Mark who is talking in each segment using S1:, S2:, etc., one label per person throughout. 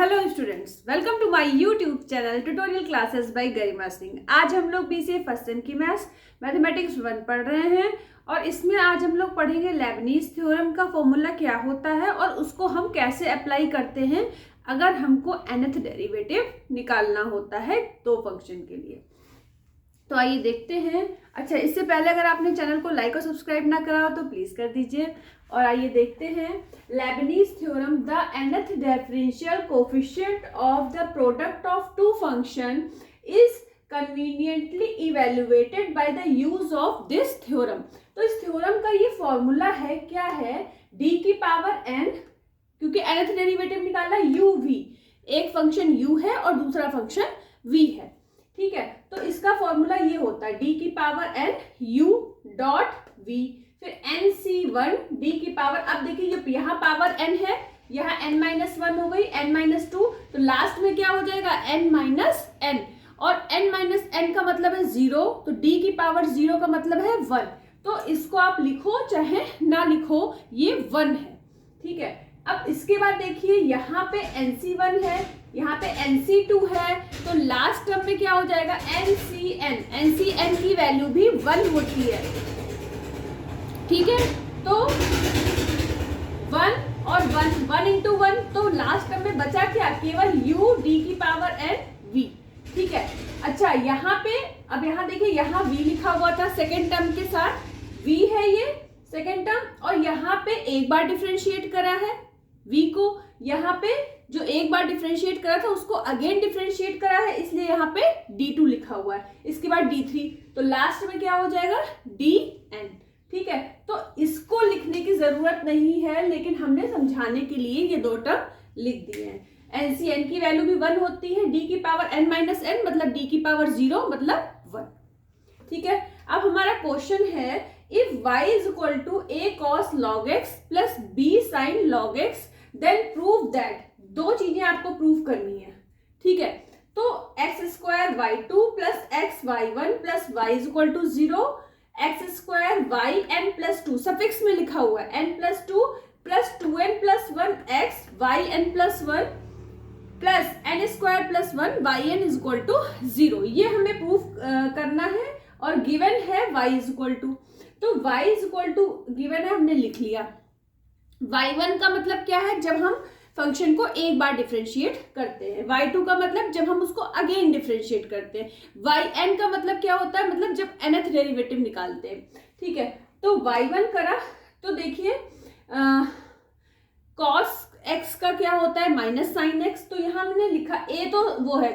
S1: Hello students, welcome to my YouTube channel tutorial classes by Garima Singh. आज हम लोग BCA first sem की mathematics 1 पढ़ रहे हैं और इसमें आज हम लोग पढ़ेंगे लेबनीज थ्योरम का फॉर्मूला क्या होता है और उसको हम कैसे अप्लाई करते हैं अगर हमको nth डेरिवेटिव निकालना होता है दो फंक्शन के लिए। तो आइए देखते हैं। अच्छा, इससे पहले अगर आपने चैनल को लाइक और सब्सक्राइब ना करा हो तो प्लीज कर दीजिए। और आइए देखते हैं Leibniz theorem. The nth differential coefficient of the product of two function is conveniently evaluated by the use of this theorem. तो इस थ्योरम का ये फॉर्मूला है, क्या है, d की पावर n, क्योंकि nth डेरिवेटिव निकालना uv, एक फंक्शन u है और दूसरा फंक्शन v है। ठीक है, तो इसका फॉर्मूला ये होता है d की power n u dot v, फिर nc1 d की पावर, अब देखिए ये यहाँ पावर n है, यहाँ n-1 हो गई, n-2, तो लास्ट में क्या हो जाएगा n-n, और n-n का मतलब है 0, तो d की पावर 0 का मतलब है 1। तो इसको आप लिखो चाहे ना लिखो, ये 1 है। ठीक है, अब इसके बाद देखिए यहाँ पे nc1 है, यहाँ पे nc2 है, तो लास्ट टर्म में क्या हो जाएगा ncn की वैल्यू भी 1 होती है। ठीक है, तो 1 और 1 इंटू 1, तो लास्ट टर्म में बचा क्या, केवल u d की पावर n v। ठीक है, अच्छा यहाँ पे, अब यहाँ देखिए यहाँ v लिखा हुआ था सेकेंड टर्म के साथ, v है ये सेकेंड टर्म, और यहाँ पे एक बार डिफरेंशिएट करा है v को, यहाँ पे जो एक बार डिफरेंशिएट करा था उसको अगेन डिफरेंशिएट करा है, इसलिए यहाँ पे d2 लिखा हुआ है, इसके बाद d3, तो लास्ट में क्या हो जाएगा dn। ठीक है, तो इसको लिखने की जरूरत नहीं है, लेकिन हमने समझाने के लिए ये दो टर्म लिख दिए हैं। ncn की वैल्यू भी 1 होती है, d की पावर n-n मतलब d की पावर 0 मतलब 1। ठीक है, अब हमारा क्वेश्चन है if y is equal to a cos log x plus b sin log x then prove that, दो चीजें आपको प्रूव करनी है। ठीक है, तो x square y2 plus x y1 plus y is equal to 0, x square y n plus 2 suffix में लिखा हुआ है n plus 2 plus 2n plus 1 x y n plus 1 plus n square plus 1 y n is equal to 0, ये हमें proof करना है और given है y इज इक्वल टू, तो y is equal to given है, हमने लिख लिया। y1 का मतलब क्या है, जब हम फंक्शन को एक बार डिफरेंशिएट करते हैं, y2 का मतलब जब हम उसको अगेन डिफरेंशिएट करते हैं, yn का मतलब क्या होता है, मतलब जब nth डेरिवेटिव निकालते हैं। ठीक है, तो y1 करा, तो देखिए cos x का क्या होता है माइनस साइन x, तो यहाँ हमने लिखा a तो वो है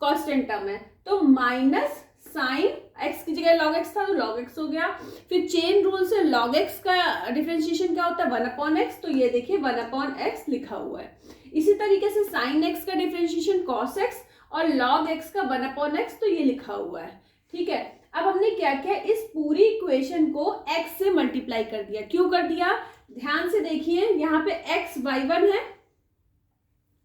S1: कांस्टेंट टर्म है, तो माइनस साइन x की जगह log x था तो log x हो गया। फिर चेन रूल से log x का डिफरेंशिएशन क्या होता है 1/x, तो ये देखिए 1/x लिखा हुआ है। इसी तरीके से sin x का डिफरेंशिएशन cos x और log x का 1/x, तो ये लिखा हुआ है। ठीक है, अब हमने क्या किया, इस पूरी इक्वेशन को x से मल्टीप्लाई कर दिया। क्यों कर दिया, ध्यान से देखिए, यहाँ पे x y1 है,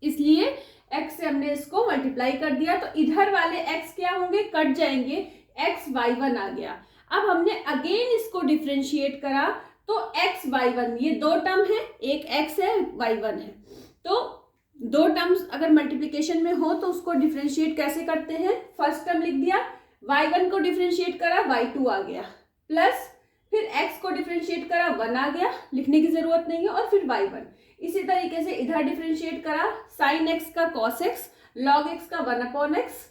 S1: इसलिए x से हमने इसको मल्टीप्लाई कर दिया, तो इधर वाले x क्या होंगे, कट जाएंगे, x y1 आ गया। अब हमने अगेन इसको डिफरेंशिएट करा, तो x y1, ये दो टर्म है, एक x है y1 है, तो दो टर्म्स अगर मल्टीप्लिकेशन में हो तो उसको डिफरेंशिएट कैसे करते हैं, फर्स्ट टर्म लिख दिया, y1 को डिफरेंशिएट करा y2 आ गया, प्लस फिर x को डिफरेंशिएट करा 1 आ गया, लिखने की जरूरत नहीं है, और फिर y1। इसी तरीके से इधर डिफरेंशिएट करा, sin x का cos x, log x का 1/x,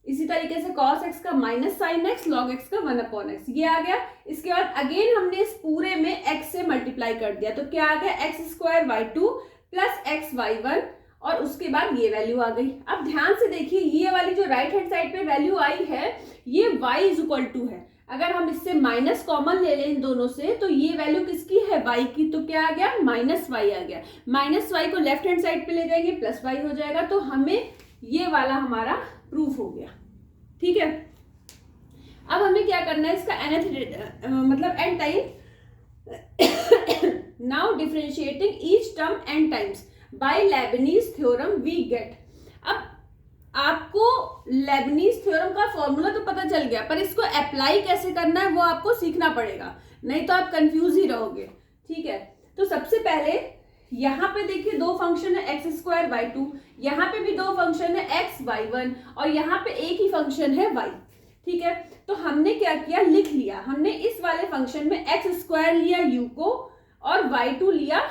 S1: इसी तरीके से cos x का minus sin x, log x का 1/x, ये आ गया। इसके बाद अगेन हमने इस पूरे में x से मल्टीप्लाई कर दिया, तो क्या आ गया x square y2 plus x y1, और उसके बाद ये वैल्यू आ गई। अब ध्यान से देखिए, ये वाली जो राइट हैंड साइड पे वैल्यू आई है, ये y इज इक्वल टू है, अगर हम इससे माइनस कॉमन ले लें इन दोनों से, तो ये वैल्यू किसकी है, y की, तो क्या आ गया माइनस y आ गया। माइनस y को लेफ्ट हैंड साइड पे ले जाएंगे, प्लस y हो जाएगा, तो हमें ये वाला हमारा प्रूफ हो गया। ठीक है, अब हमें क्या करना है, इसका nth मतलब n time, now differentiating each term n times by Leibniz theorem we get. अब आपको लेबनीज थ्योरम का फॉर्मूला तो पता चल गया, पर इसको अप्लाई कैसे करना है वो आपको सीखना पड़ेगा, नहीं तो आप कंफ्यूज ही रहोगे। ठीक है, तो सबसे पहले यहाँ पे देखिए दो फंक्शन है एक्स स्क्वायर वाई टू, यहाँ पे भी दो फंक्शन है एक्स वाई वन, और यहाँ पे एक ही फंक्शन है वाई। ठीक है, तो हमने क्या किया, लिख लिया। हमने इस वाले फंक्शन में एक्स स्क्वायर लिया यू को और वाई टू लिया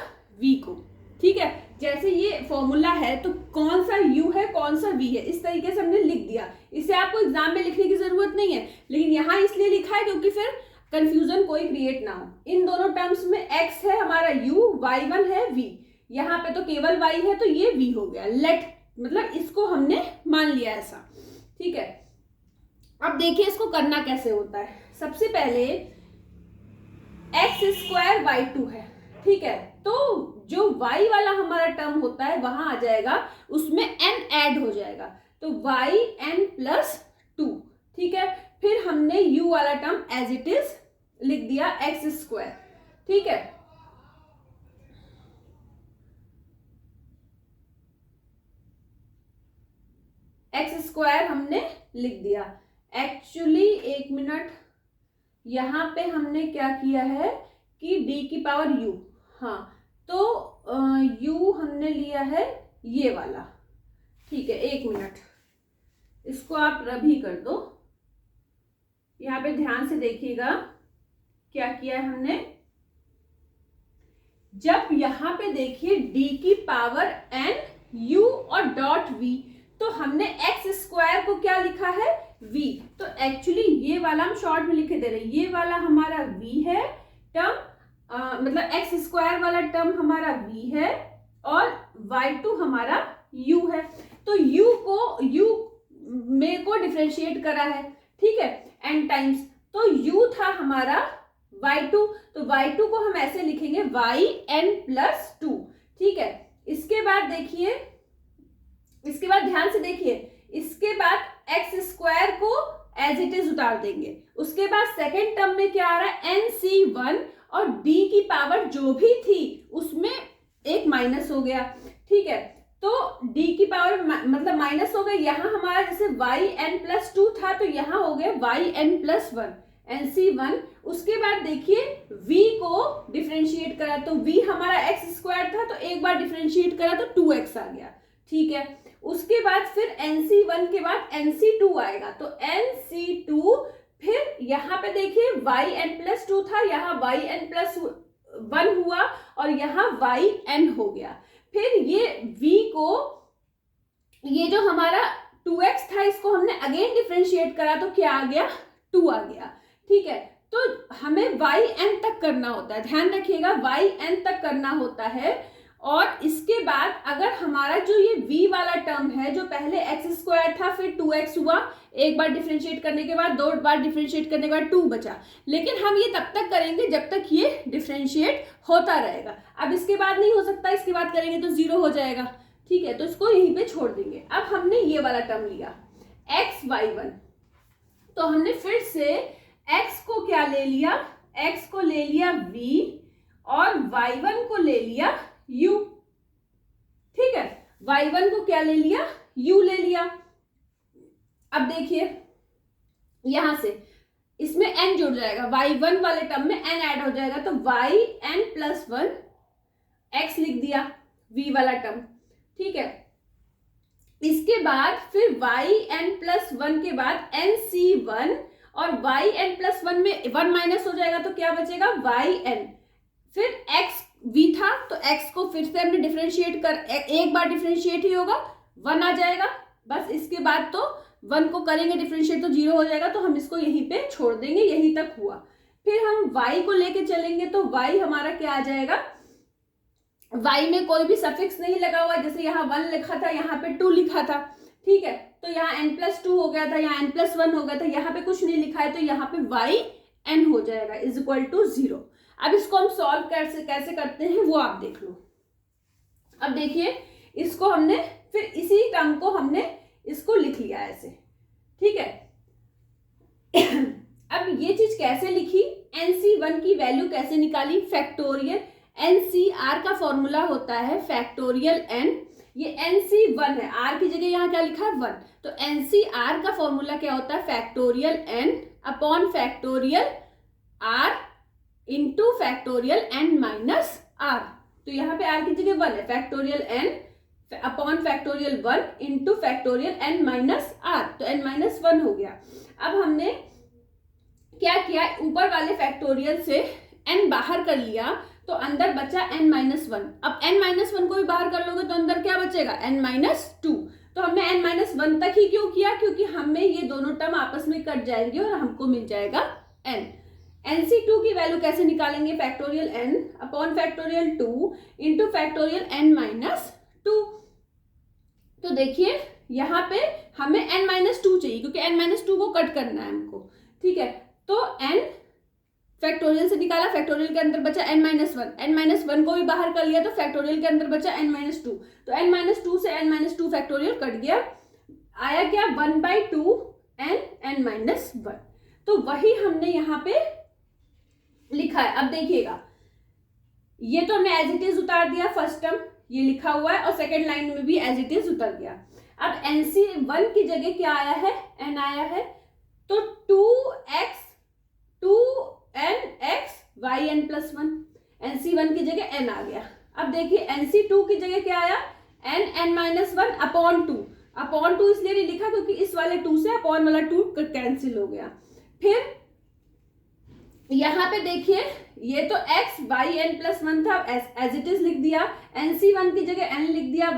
S1: वी को। ठीक है, जैसे ये फॉर्मूला है तो कौन सा u है कौन सा v है, इस तरीके से हमने लिख दिया। इसे आपको एग्जाम में लिखने की जरूरत नहीं है, लेकिन यहाँ इसलिए लिखा है क्योंकि फिर कंफ्यूजन कोई क्रिएट ना हो। इन दोनों टर्म्स में x है हमारा u, y1 है v, यहाँ पे तो केवल y है तो ये v हो गया। लेट मतलब इसको हमने मान लिया ऐसा। ठीक है, अब देखिए इसको करना कैसे होता है। सबसे पहले एक्स स्क्वायर वाई टू है, ठीक है, तो जो y वाला हमारा टर्म होता है वहां आ जाएगा, उसमें n ऐड हो जाएगा, तो yn प्लस टू। ठीक है, फिर हमने u वाला टर्म एज इट इज लिख दिया एक्स स्क्वायर। ठीक है, एक्स स्क्वायर हमने लिख दिया। एक्चुअली एक मिनट, यहां पे हमने क्या किया है कि d की पावर u, हाँ तो u हमने लिया है ये वाला। ठीक है, एक मिनट, इसको आप रब ही कर दो। यहाँ पे ध्यान से देखिएगा क्या किया है हमने। जब यहाँ पे देखिए d की पावर n u और डॉट v, तो हमने एक्स स्क्वायर को क्या लिखा है v, तो एक्चुअली ये वाला हम शॉर्ट में लिखे दे रहे हैं, ये वाला हमारा v है टर्म, मतलब एक्स स्क्वायर वाला टर्म हमारा v है और y2 हमारा u है। तो u मेरे को डिफरेंशिएट करा है, ठीक है, n टाइम्स, तो u था हमारा y2, तो y2 को हम ऐसे लिखेंगे yn प्लस टू। ठीक है, इसके बाद देखिए, इसके बाद ध्यान से देखिए, इसके बाद एक्स स्क्वायर को एज इट इज उतार देंगे। उसके बाद सेकेंड टर्म में क्या आ रहा है, nc1 और d की पावर जो भी थी उसमें एक माइनस हो गया। ठीक है, तो d की पावर मतलब माइनस हो गई। यहाँ हमारा जैसे yn प्लस टू था तो यहाँ हो गया yn प्लस वन, nc1। उसके बाद देखिए v को डिफरेंशिएट करा, तो v हमारा एक्स स्क्वायर था, तो एक बार डिफरेंशिएट करा तो 2x आ गया। ठीक है, उसके बाद फिर nc1 के बाद nc2 आएगा, तो nc2, फिर यहाँ पे देखिए yn प्लस टू था, यहाँ yn प्लस वन हुआ और यहाँ yn हो गया। फिर ये v को, ये जो हमारा 2x था इसको हमने अगेन डिफरेंशिएट करा तो क्या आ गया, 2 आ गया। ठीक है, तो हमें yn तक करना होता है, ध्यान रखिएगा yn तक करना होता है। और इसके बाद अगर हमारा जो ये v वाला टर्म है, जो पहले एक्स स्क्वायर था फिर 2x हुआ, एक बार डिफरेंशिएट करने के बाद, दो बार डिफरेंशिएट करने के बाद 2 बचा, लेकिन हम ये तब तक करेंगे जब तक ये डिफरेंशिएट होता रहेगा। अब इसके बाद नहीं हो सकता, इसके बाद करेंगे तो 0 हो जाएगा। ठीक है, तो इसको यहीं पे छोड़ देंगे। अब हमने ये वाला टर्म लिया xy1, तो हमने फिर से x को क्या ले लिया, x को ले लिया v और y1 को ले लिया u। ठीक है, y1 को क्या ले लिया, u ले लिया। अब देखिए यहां से इसमें n जुड़ जाएगा, y1 वाले टर्म में n ऐड हो जाएगा, तो yn प्लस वन, x लिख दिया v वाला टर्म। ठीक है, इसके बाद फिर yn प्लस वन के बाद nc1 और yn प्लस वन में 1 माइनस हो जाएगा, तो क्या बचेगा yn, फिर x v था तो x को फिर से हमने डिफरेंशिएट कर, एक बार डिफरेंशिएट ही होगा, 1 आ जाएगा बस। इसके बाद तो 1 को करेंगे डिफरेंशिएट तो 0 हो जाएगा, तो हम इसको यहीं पे छोड़ देंगे, यहीं तक हुआ। फिर हम y को लेके चलेंगे तो y हमारा क्या आ जाएगा, y में कोई भी सफिक्स नहीं लगा हुआ, जैसे यहाँ 1 लिखा था यहाँ पे 2 लिखा था। ठीक है, तो यहाँ n प्लस टू हो गया था, यहाँ n प्लस वन हो गया था, यहाँ पे कुछ नहीं लिखा है तो यहाँ पे yn हो जाएगा इज इक्वल टू 0। अब इसको हम सॉल्व कैसे करते हैं वो आप देख लो। अब देखिए इसको हमने फिर इसी टर्म को हमने इसको लिख लिया ऐसे। ठीक है, अब ये चीज कैसे लिखी, nc1 की वैल्यू कैसे निकाली, फैक्टोरियल ncr का फॉर्मूला होता है फैक्टोरियल n, ये nc1 है, r की जगह यहाँ क्या लिखा है 1, तो ncr का फॉर्मूला क्या होता है, factorial n upon factorial r into factorial n minus r। तो यहाँ पे r की जगह 1 है, factorial n upon factorial 1 into factorial n minus r, तो n माइनस 1 हो गया। अब हमने क्या किया, ऊपर वाले फैक्टोरियल से n बाहर कर लिया तो अंदर बचा n माइनस 1। अब n माइनस 1 को भी बाहर कर लोगे तो अंदर क्या बचेगा, n माइनस 2। तो हमने n माइनस 1 तक ही क्यों किया, क्योंकि हमें ये दोनों टर्म आपस में कट जाएंगे और हमको मिल जाएगा n। NC2 की वैल्यू कैसे निकालेंगे, factorial n upon factorial 2 into factorial n minus 2। तो देखिए यहाँ पे हमें n माइनस 2 चाहिए क्योंकि n माइनस 2 को कट करना है हमको, ठीक है। तो n फैक्टोरियल से निकाला, फैक्टोरियल के अंदर बचा n माइनस 1, n माइनस 1 को भी बाहर कर लिया तो फैक्टोरियल के अंदर बचा n माइनस 2। तो n माइनस 2 से n माइनस 2 फैक्टोरियल कट गया, आया क्या 1/2 n माइनस 1। तो वही हमने यहाँ पे लिखा है। अब देखिएगा ये तो हमने एज इट इज उतार दिया, फर्स्ट टर्म ये लिखा हुआ है और सेकेंड लाइन में भी एज इट इज उतर गया। अब NC1 की जगह क्या आया है, n आया है, तो 2nx yn प्लस 1, NC1 की जगह n आ गया। अब देखिए NC2 की जगह क्या आया, n माइनस 1 अपॉन 2। अपॉन 2 इसलिए नहीं लिखा क्योंकि इस वाले 2 से अपॉन वाला 2 कैंसिल हो गया। फिर यहाँ पे देखिए ये तो x yn प्लस 1 था, एज इट इज लिख दिया, NC1 की जगह n लिख दिया,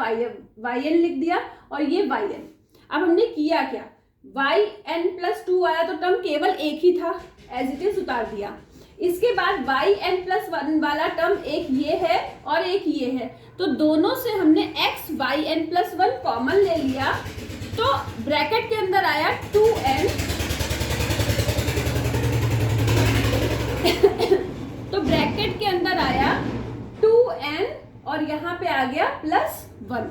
S1: yn लिख दिया और ये yn। अब हमने किया क्या, yn प्लस 2 आया तो टर्म केवल एक ही था, एज इट इज उतार दिया। इसके बाद yn प्लस 1 वाला टर्म एक ये है और एक ये है, तो दोनों से हमने x yn प्लस 1 कॉमन ले लिया, तो ब्रैकेट के अंदर आया 2n तो ब्रैकेट के अंदर आया 2n और यहाँ पे आ गया प्लस 1,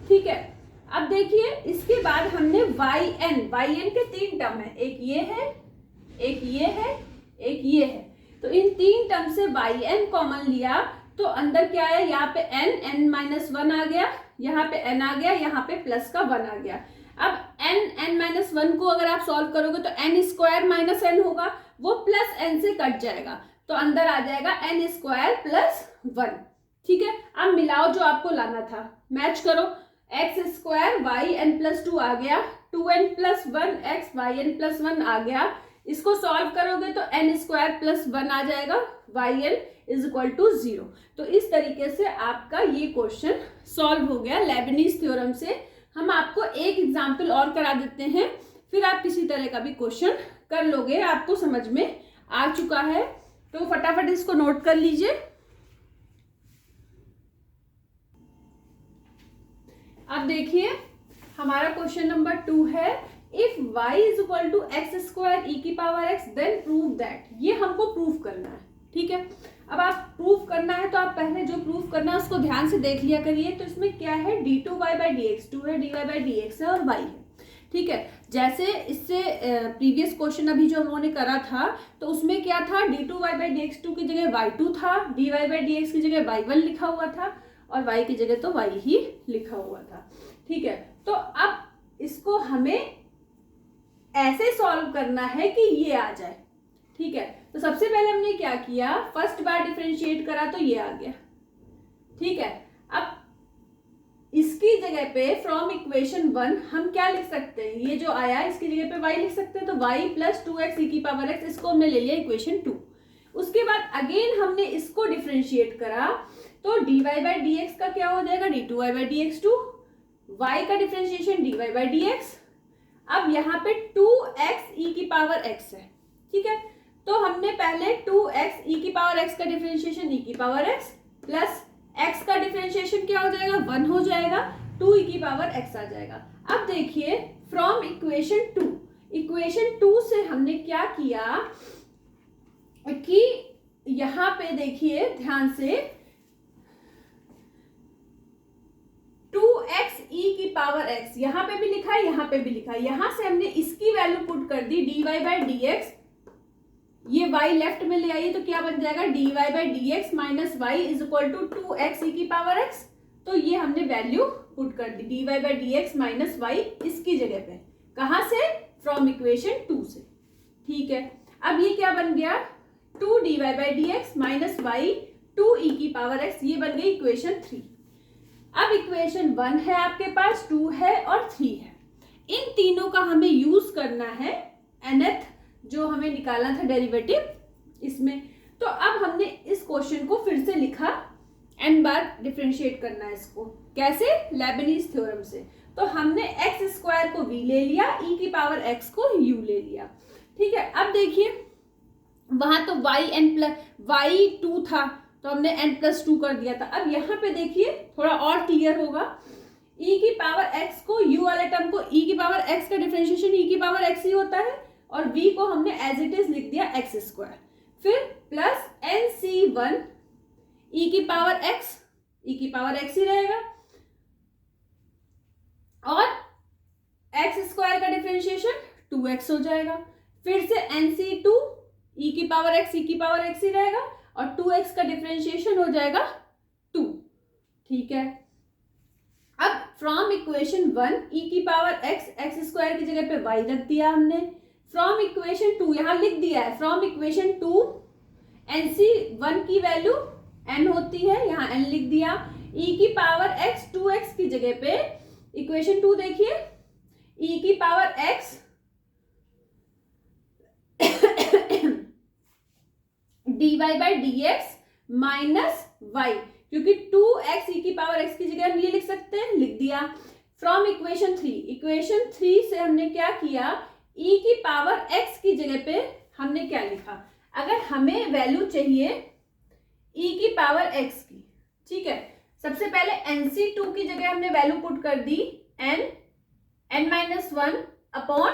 S1: ठीक है। अब देखिए इसके बाद हमने yn के 3 टर्म है, एक ये है, एक ये है, एक ये है, तो इन 3 टर्म से yn कॉमन लिया तो अंदर क्या आया, यहाँ पे n माइनस 1 आ गया, यहाँ पे n आ गया, यहाँ पे प्लस का 1 आ गया। अब n माइनस 1 को अगर आप सॉल्व करोगे तो n स्क्वायर माइनस n होगा, वो प्लस n से कट जाएगा तो अंदर आ जाएगा n स्क्वायर प्लस 1, ठीक है। अब मिलाओ जो आपको लाना था, मैच करो, x स्क्वायर yn प्लस 2 आ गया, 2n plus 1 x yn plus 1 आ गया, इसको सॉल्व करोगे तो n स्क्वायर प्लस 1 आ जाएगा, yn इज इक्वल टू 0। तो इस तरीके से आपका ये क्वेश्चन सॉल्व हो गया लेबनीज थ्योरम से। हम आपको एक एग्जाम्पल और करा देते हैं, फिर आप किसी तरह का भी क्वेश्चन कर लोगे, आपको समझ में आ चुका है। तो फटाफट इसको नोट कर लीजिए। अब देखिए हमारा क्वेश्चन नंबर 2 है, if y is equal to x square e की power x then prove that. ये हमको प्रूव करना है, ठीक है। अब आप प्रूव करना है तो आप पहले जो प्रूव करना है उसको ध्यान से देख लिया करिए। तो इसमें क्या है, d2y/dx 2 है, dy/dx है और y है, ठीक है। जैसे इससे प्रीवियस क्वेश्चन अभी जो हमने करा था तो उसमें क्या था, d2y/dx 2 की जगह y2 था, dy/dx की जगह y1 लिखा हुआ था और y की जगह तो y ही लिखा हुआ था, ठीक है। तो अब इसको हमें ऐसे सॉल्व करना है कि ये आ जाए, ठीक है। तो सबसे पहले हमने क्या किया, फर्स्ट बार डिफरेंशिएट करा तो ये आ गया, ठीक है। अब इसकी जगह पे फ्रॉम इक्वेशन 1 हम क्या लिख सकते हैं, ये जो आया इसकी जगह पे y लिख सकते हैं, तो y प्लस 2x ई की पावर x, इसको हमने ले लिया इक्वेशन 2। उसके बाद अगेन हमने इसको डिफरेंशिएट करा तो dy/dx का क्या हो जाएगा, d2y/dx 2, y का डिफरेंशिएशन dy/dx। अब यहाँ पे 2x ई की पावर x है, ठीक है। तो हमने पहले 2x ई की पावर x का डिफरेंशिएशन ई की पावर x प्लस x का डिफरेंशिएशन क्या हो जाएगा, 1 हो जाएगा, 2 ई की पावर x आ जाएगा। अब देखिए फ्रॉम इक्वेशन 2, इक्वेशन 2 से हमने क्या किया कि यहाँ पे देखिए ध्यान से 2x ई की पावर x यहाँ पे भी लिखा है, यहाँ पे भी लिखा है, यहाँ से हमने इसकी वैल्यू पुट कर दी dy/dx, ये y लेफ्ट में ले आइए तो क्या बन जाएगा, dy/dx minus y is equal to 2x e की पावर x। तो ये हमने वैल्यू पुट कर दी dy/dx माइनस y इसकी जगह पे, कहां से, फ्रॉम इक्वेशन 2 से, ठीक है। अब ये क्या बन गया, 2 dy/dx माइनस y 2e की पावर x, ये बन गई इक्वेशन 3। अब इक्वेशन 1 है आपके पास, 2 है और 3 है। इन तीनों का हमें यूज करना है nth जो हमें निकालना था डेरिवेटिव इसमें। तो अब हमने इस क्वेश्चन को फिर से लिखा, n बार डिफरेंशिएट करना है इसको, कैसे? लेबनीज थ्योरम से। तो हमने x स्क्वायर को v ले लिया, e की पावर x को u ले लिया। ठीक है, अब देखिए वहां तो y2 था तो हमने n+2 कर दिया था। अब यहाँ पे देखिए थोड़ा और क्लियर होगा, e की पावर x को u वाले टर्म को e की पावर x का डिफरेंशिएशन e की पावर x ही होता है, और v को हमने एज इट इज लिख दिया x स्क्वायर, फिर प्लस nc1 e की पावर x ही रहेगा, और x स्क्वायर का डिफरेंशिएशन 2x हो जाएगा, फिर से nc2 e की पावर x ही रहेगा, और 2x का डिफरेंशिएशन हो जाएगा 2। ठीक है, अब फ्रॉम इक्वेशन 1 e की पावर x स्क्वायर की जगह पे y रख दिया हमने, फ्रॉम इक्वेशन 2 यहां लिख दिया है, फ्रॉम इक्वेशन 2 nc1 की वैल्यू n होती है, यहाँ n लिख दिया, e की पावर x 2x की जगह पे इक्वेशन 2 देखिए, e की power x dy by dx minus y, क्योंकि 2x e की पावर x की जगह हम ये लिख सकते हैं, लिख दिया। फ्रॉम इक्वेशन 3 से हमने क्या किया, e की पावर x की जगह पे हमने क्या लिखा, अगर हमें वैल्यू चाहिए e की पावर x की, ठीक है, सबसे पहले nc2 की जगह हमने वैल्यू पुट कर दी n-1 अपॉन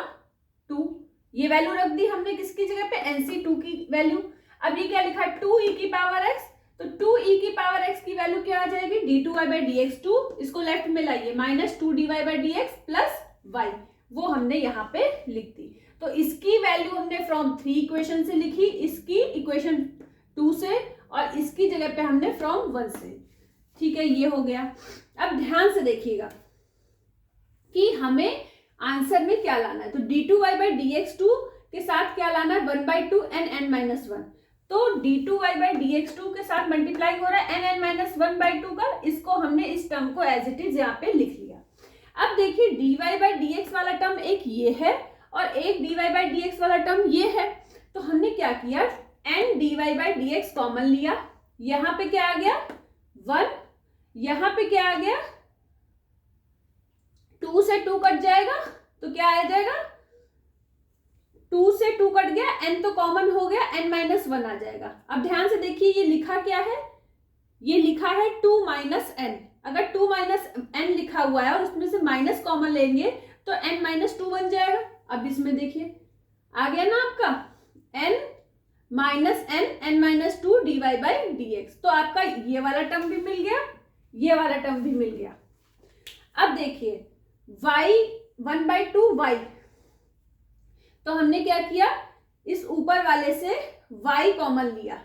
S1: 2, ये वैल्यू रख दी हमने किसकी जगह पे, nc2 की वैल्यू। अब ये क्या लिखा, 2e की पावर x, तो 2e की पावर x की वैल्यू क्या आ जाएगी, d2y बाई dx2, इसको लेफ्ट में लाइए, minus 2dy by dx plus y, वो हमने यहाँ पे लिख दी। तो इसकी वैल्यू हमने फ्रॉम 3 इक्वेशन से लिखी, इसकी इक्वेशन 2 से, और इसकी जगह पे हमने फ्रॉम 1 से। ठीक है, ये हो गया। अब ध्यान से देखिएगा कि हमें आंसर में क्या लाना है, तो d2y बाई dx2 के साथ क्या लाना है, 1/2 n-1, तो d2y बाई dx2 के साथ मल्टीप्लाई हो रहा है n-1/2 का, इसको हमने इस टर्म को एज इट इज यहाँ पे लिख लिया। अब देखिए dy बाई dx वाला टर्म एक ये है और एक dy बाई dx वाला टर्म ये है, तो हमने क्या किया, n dy by dx common लिया, यहाँ पे क्या आ गया 1, यहाँ पे क्या आ गया 2 से 2 कट जाएगा, तो क्या आ जाएगा 2 से 2 कट गया, n तो कॉमन हो गया, n-1 आ जाएगा। अब ध्यान से देखिए ये लिखा क्या है, ये लिखा है 2 माइनस n, अगर 2 माइनस n लिखा हुआ है और उसमें से माइनस कॉमन लेंगे तो n-2 बन जाएगा। अब इसमें देखिए आ गया ना आपका n minus n-2 dy by dx, तो आपका ये वाला टर्म भी मिल गया, ये वाला टर्म भी मिल गया। अब देखिए y 1/2 y, तो हमने क्या किया, इस ऊपर वाले से y कॉमन लिया,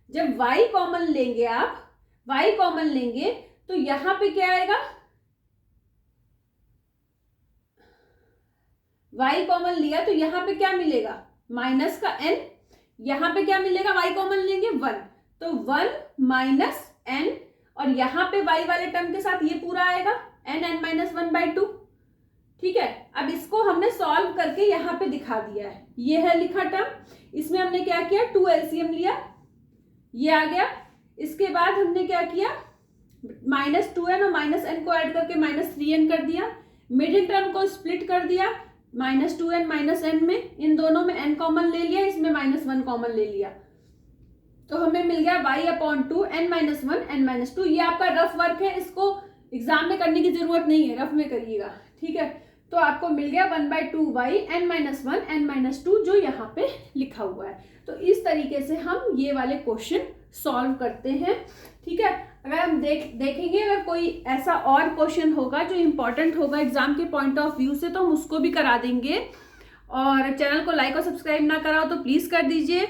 S1: जब y कॉमन लेंगे आप, y कॉमन लेंगे तो यहां पे क्या आएगा, y कॉमन लिया तो यहां पे क्या मिलेगा, माइनस का n, यहां पे क्या मिलेगा, y कॉमन लेंगे 1, तो 1 माइनस n, और यहां पे y वाले टर्म के साथ ये पूरा आएगा n-1/2। ठीक है, अब इसको हमने सॉल्व करके यहाँ पे दिखा दिया है, ये है लिखा टर्म, इसमें हमने क्या किया 2 एलसीएम लिया, ये आ गया, इसके बाद हमने क्या किया -2n और -n को ऐड करके -3n कर दिया, मिडिल टर्म को स्प्लिट कर दिया, -2n -n में, इन दोनों में n कॉमन ले लिया, इसमें -1 कॉमन ले लिया, तो हमें मिल गया y/2 n-1 n-2। ये आपका रफ वर्क है, इसको एग्जाम में करने की जरूरत नहीं है, रफ में करिएगा। ठीक है, तो आपको मिल गया 1/2 y n-1 n-2 जो यहाँ पे लिखा हुआ है। तो इस तरीके से हम ये वाले क्वेश्चन सॉल्व करते हैं। ठीक है, अगर हम देखेंगे अगर कोई ऐसा और क्वेश्चन होगा जो इम्पोर्टेंट होगा एग्जाम के पॉइंट ऑफ व्यू से, तो हम उसको भी करा देंगे। और चैनल को लाइक और सब्सक्राइब ना कराओ तो प्लीज कर दीजिए।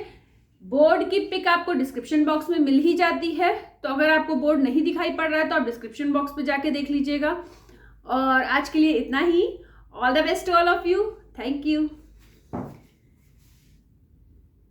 S1: बोर्ड की पिक आपको डिस्क्रिप्शन बॉक्स में मिल ही जाती है, तो अगर आपको बोर्ड नहीं दिखाई पड़ रहा है तो आप डिस्क्रिप्शन बॉक्स पे जाके देख लीजिएगा। और आज के लिए इतना ही। All the best to all of you, thank you.